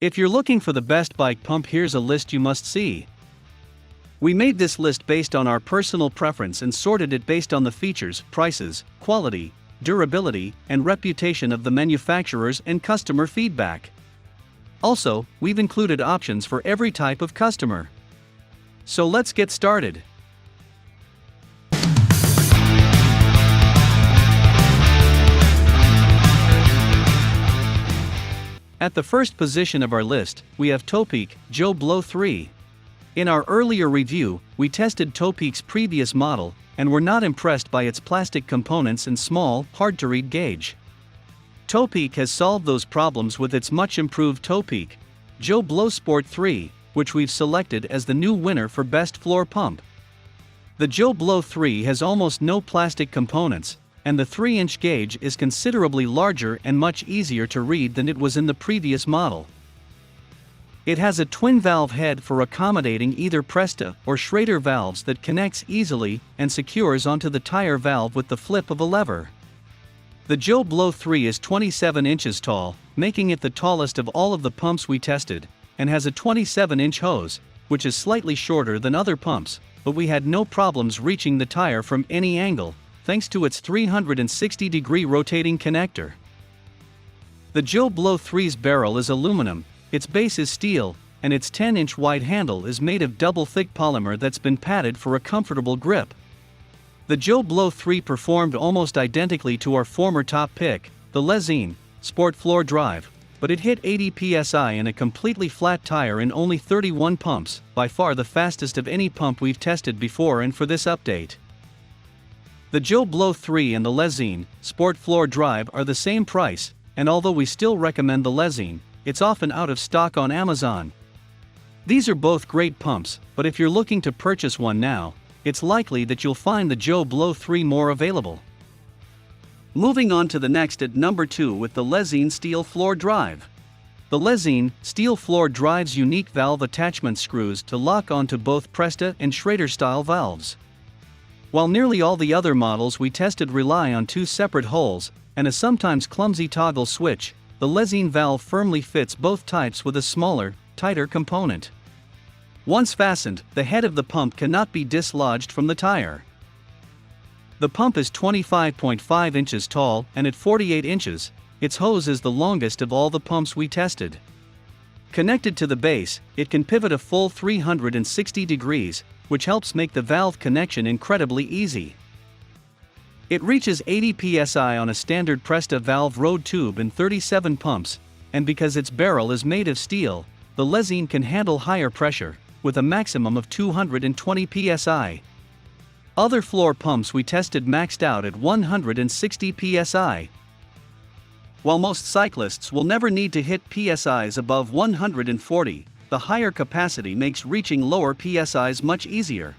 If you're looking for the best bike pump, here's a list you must see. We made this list based on our personal preference and sorted it based on the features, prices, quality, durability, and reputation of the manufacturers and customer feedback. Also, we've included options for every type of customer. So let's get started. At the first position of our list, we have Topeak Joe Blow 3. In our earlier review, we tested Topeak's previous model, and were not impressed by its plastic components and small, hard-to-read gauge. Topeak has solved those problems with its much-improved Topeak Joe Blow Sport 3, which we've selected as the new winner for Best Floor Pump. The Joe Blow 3 has almost no plastic components, and the 3-inch gauge is considerably larger and much easier to read than it was in the previous model. It has a twin-valve head for accommodating either Presta or Schrader valves that connects easily and secures onto the tire valve with the flip of a lever. The Joe Blow 3 is 27 inches tall, making it the tallest of all of the pumps we tested, and has a 27-inch hose, which is slightly shorter than other pumps, but we had no problems reaching the tire from any angle, thanks to its 360-degree rotating connector. The Joe Blow 3's barrel is aluminum, its base is steel, and its 10-inch wide handle is made of double-thick polymer that's been padded for a comfortable grip. The Joe Blow 3 performed almost identically to our former top pick, the Lezyne Sport Floor Drive, but it hit 80 psi in a completely flat tire in only 31 pumps, by far the fastest of any pump we've tested before and for this update. The Joe Blow 3 and the Lezyne Sport Floor Drive are the same price, and although we still recommend the Lezyne, it's often out of stock on Amazon. These are both great pumps, but if you're looking to purchase one now, it's likely that you'll find the Joe Blow 3 more available. Moving on to the next at number 2 with the Lezyne Steel Floor Drive. The Lezyne Steel Floor Drive's unique valve attachment screws to lock onto both Presta and Schrader style valves. While nearly all the other models we tested rely on 2 separate holes and a sometimes clumsy toggle switch, the Lezyne valve firmly fits both types with a smaller, tighter component. Once fastened, the head of the pump cannot be dislodged from the tire. The pump is 25.5 inches tall, and at 48 inches, its hose is the longest of all the pumps we tested. Connected to the base, it can pivot a full 360 degrees, which helps make the valve connection incredibly easy. It reaches 80 psi on a standard Presta valve road tube in 37 pumps, and because its barrel is made of steel, the Lezyne can handle higher pressure, with a maximum of 220 psi. Other floor pumps we tested maxed out at 160 psi. While most cyclists will never need to hit PSIs above 140, the higher capacity makes reaching lower PSIs much easier.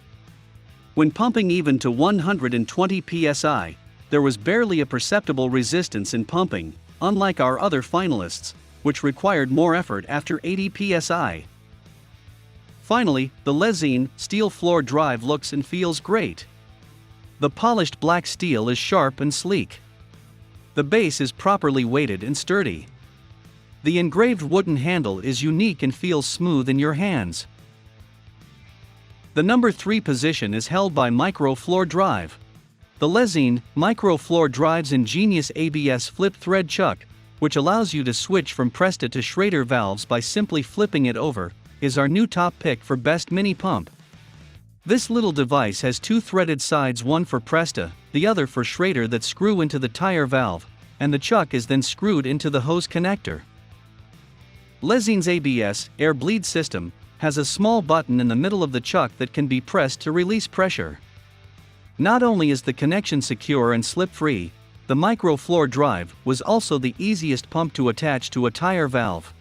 When pumping even to 120 psi, there was barely a perceptible resistance in pumping, unlike our other finalists, which required more effort after 80 psi. Finally, the Lezyne Steel Floor Drive looks and feels great. The polished black steel is sharp and sleek. The base is properly weighted and sturdy. The engraved wooden handle is unique and feels smooth in your hands. The number 3 position is held by Micro Floor Drive. The Lezyne Micro Floor Drive's ingenious ABS flip thread chuck, which allows you to switch from Presta to Schrader valves by simply flipping it over, is our new top pick for best mini pump. This little device has 2 threaded sides, one for Presta, the other for Schrader, that screw into the tire valve, and the chuck is then screwed into the hose connector. Lezyne's ABS air bleed system has a small button in the middle of the chuck that can be pressed to release pressure. Not only is the connection secure and slip-free, the Micro Floor Drive was also the easiest pump to attach to a tire valve.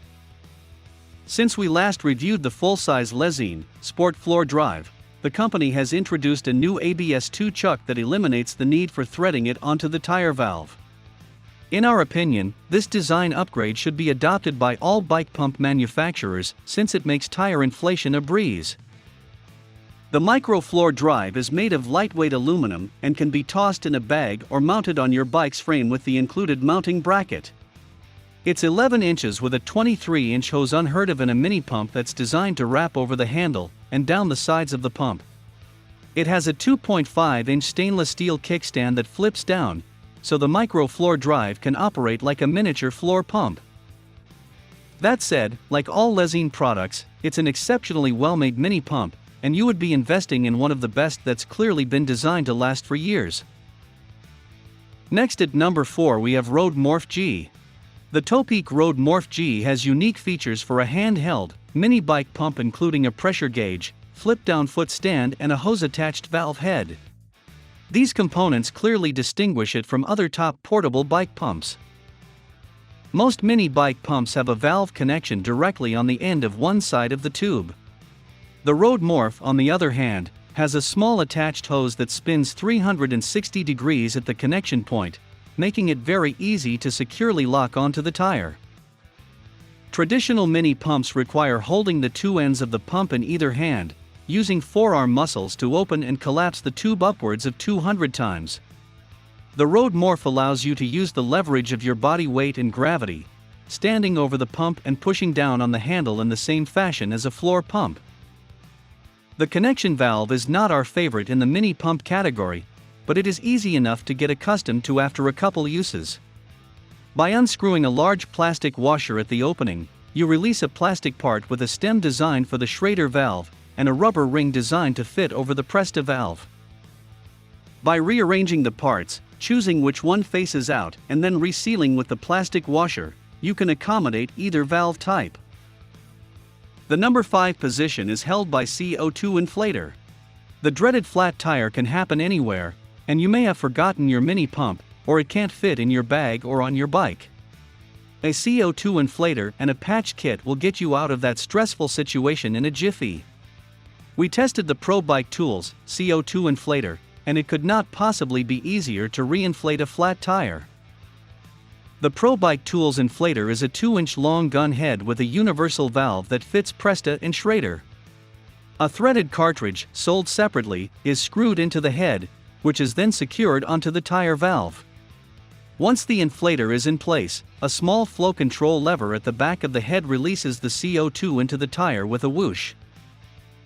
Since we last reviewed the full-size Lezyne Sport Floor Drive, the company has introduced a new ABS2 chuck that eliminates the need for threading it onto the tire valve. In our opinion, this design upgrade should be adopted by all bike pump manufacturers since it makes tire inflation a breeze. The Micro Floor Drive is made of lightweight aluminum and can be tossed in a bag or mounted on your bike's frame with the included mounting bracket. It's 11 inches with a 23-inch hose, unheard of in a mini pump that's designed to wrap over the handle and down the sides of the pump. It has a 2.5-inch stainless steel kickstand that flips down, so the micro floor drive can operate like a miniature floor pump. That said, like all Lezyne products, it's an exceptionally well-made mini pump, and you would be investing in one of the best that's clearly been designed to last for years. Next at number 4 we have Rode Morph G. The Topeak Rode Morph G has unique features for a handheld, mini bike pump, including a pressure gauge, flip-down foot stand and a hose-attached valve head. These components clearly distinguish it from other top portable bike pumps. Most mini bike pumps have a valve connection directly on the end of one side of the tube. The Rode Morph, on the other hand, has a small attached hose that spins 360 degrees at the connection point, making it very easy to securely lock onto the tire. Traditional mini pumps require holding the two ends of the pump in either hand, using forearm muscles to open and collapse the tube upwards of 200 times. The Rode Morph allows you to use the leverage of your body weight and gravity, standing over the pump and pushing down on the handle in the same fashion as a floor pump. The connection valve is not our favorite in the mini pump category, but it is easy enough to get accustomed to after a couple uses. By unscrewing a large plastic washer at the opening, you release a plastic part with a stem designed for the Schrader valve and a rubber ring designed to fit over the Presta valve. By rearranging the parts, choosing which one faces out and then resealing with the plastic washer, you can accommodate either valve type. The number 5 position is held by CO2 Inflator. The dreaded flat tire can happen anywhere, and you may have forgotten your mini pump, or it can't fit in your bag or on your bike. A CO2 inflator and a patch kit will get you out of that stressful situation in a jiffy. We tested the Pro Bike Tools CO2 inflator, and it could not possibly be easier to reinflate a flat tire. The Pro Bike Tools inflator is a 2-inch long gun head with a universal valve that fits Presta and Schrader. A threaded cartridge, sold separately, is screwed into the head, which is then secured onto the tire valve. Once the inflator is in place, a small flow control lever at the back of the head releases the CO2 into the tire with a whoosh.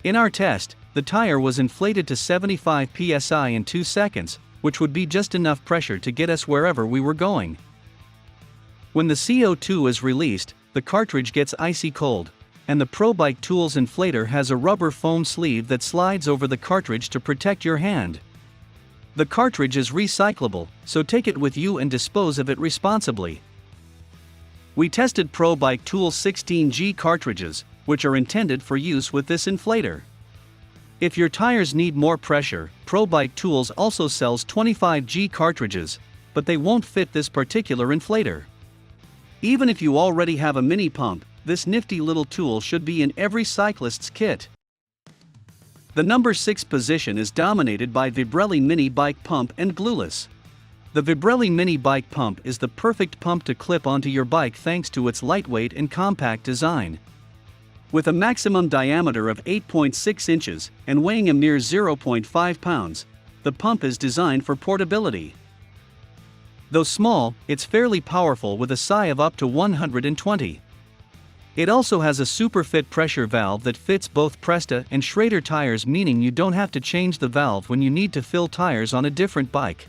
In our test, the tire was inflated to 75 psi in 2 seconds, which would be just enough pressure to get us wherever we were going. When the CO2 is released, the cartridge gets icy cold, and the Pro Bike Tools inflator has a rubber foam sleeve that slides over the cartridge to protect your hand. The cartridge is recyclable, so take it with you and dispose of it responsibly. We tested Pro Bike Tools 16G cartridges, which are intended for use with this inflator. If your tires need more pressure, Pro Bike Tools also sells 25G cartridges, but they won't fit this particular inflator. Even if you already have a mini pump, this nifty little tool should be in every cyclist's kit. The number 6 position is dominated by Vibrelli Mini Bike Pump and Glueless. The Vibrelli Mini Bike Pump is the perfect pump to clip onto your bike thanks to its lightweight and compact design. With a maximum diameter of 8.6 inches and weighing a mere 0.5 pounds, the pump is designed for portability. Though small, it's fairly powerful with a PSI of up to 120. It also has a super-fit pressure valve that fits both Presta and Schrader tires, meaning you don't have to change the valve when you need to fill tires on a different bike.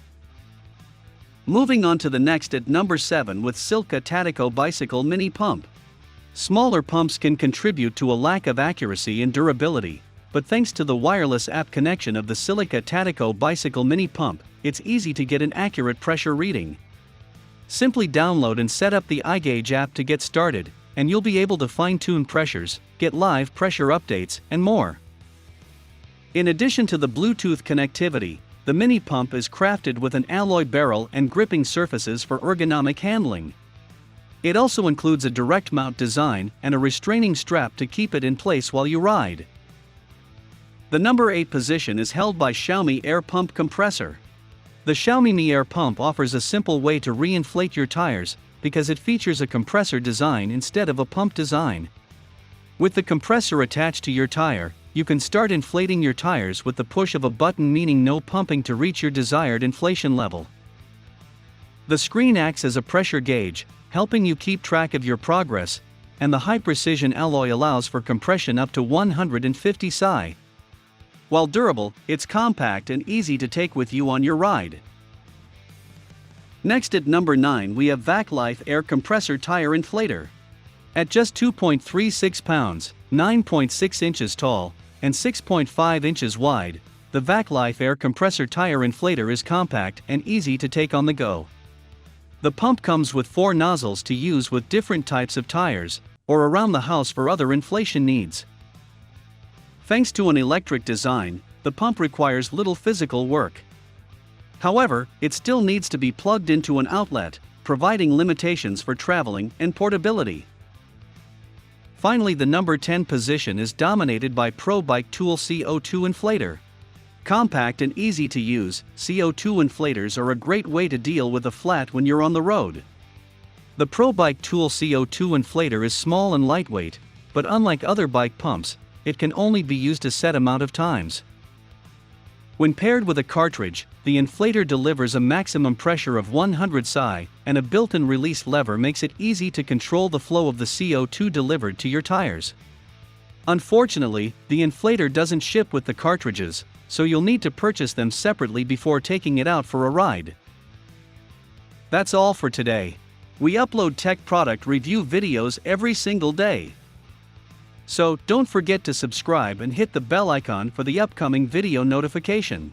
Moving on to the next at number 7 with Silca Tattico Bicycle Mini Pump. Smaller pumps can contribute to a lack of accuracy and durability, but thanks to the wireless app connection of the Silca Tattico Bicycle Mini Pump, it's easy to get an accurate pressure reading. Simply download and set up the iGauge app to get started, and you'll be able to fine-tune pressures, get live pressure updates, and more. In addition to the Bluetooth connectivity, the mini pump is crafted with an alloy barrel and gripping surfaces for ergonomic handling. It also includes a direct mount design and a restraining strap to keep it in place while you ride. The number 8 position is held by Xiaomi Air Pump Compressor. The Xiaomi Air Pump offers a simple way to reinflate your tires, because it features a compressor design instead of a pump design. With the compressor attached to your tire, you can start inflating your tires with the push of a button, meaning no pumping to reach your desired inflation level. The screen acts as a pressure gauge, helping you keep track of your progress, and the high-precision alloy allows for compression up to 150 psi. While durable, it's compact and easy to take with you on your ride. Next at number 9 we have VacLife Air Compressor Tire Inflator. At just 2.36 pounds, 9.6 inches tall, and 6.5 inches wide, the VacLife Air Compressor Tire Inflator is compact and easy to take on the go. The pump comes with 4 nozzles to use with different types of tires, or around the house for other inflation needs. Thanks to an electric design, the pump requires little physical work. However, it still needs to be plugged into an outlet, providing limitations for traveling and portability. Finally, the number 10 position is dominated by Pro Bike Tool CO2 Inflator. Compact and easy to use, CO2 inflators are a great way to deal with a flat when you're on the road. The Pro Bike Tool CO2 Inflator is small and lightweight, but unlike other bike pumps, it can only be used a set amount of times. When paired with a cartridge, the inflator delivers a maximum pressure of 100 psi, and a built-in release lever makes it easy to control the flow of the CO2 delivered to your tires. Unfortunately, the inflator doesn't ship with the cartridges, so you'll need to purchase them separately before taking it out for a ride. That's all for today. We upload tech product review videos every single day. So, don't forget to subscribe and hit the bell icon for the upcoming video notification.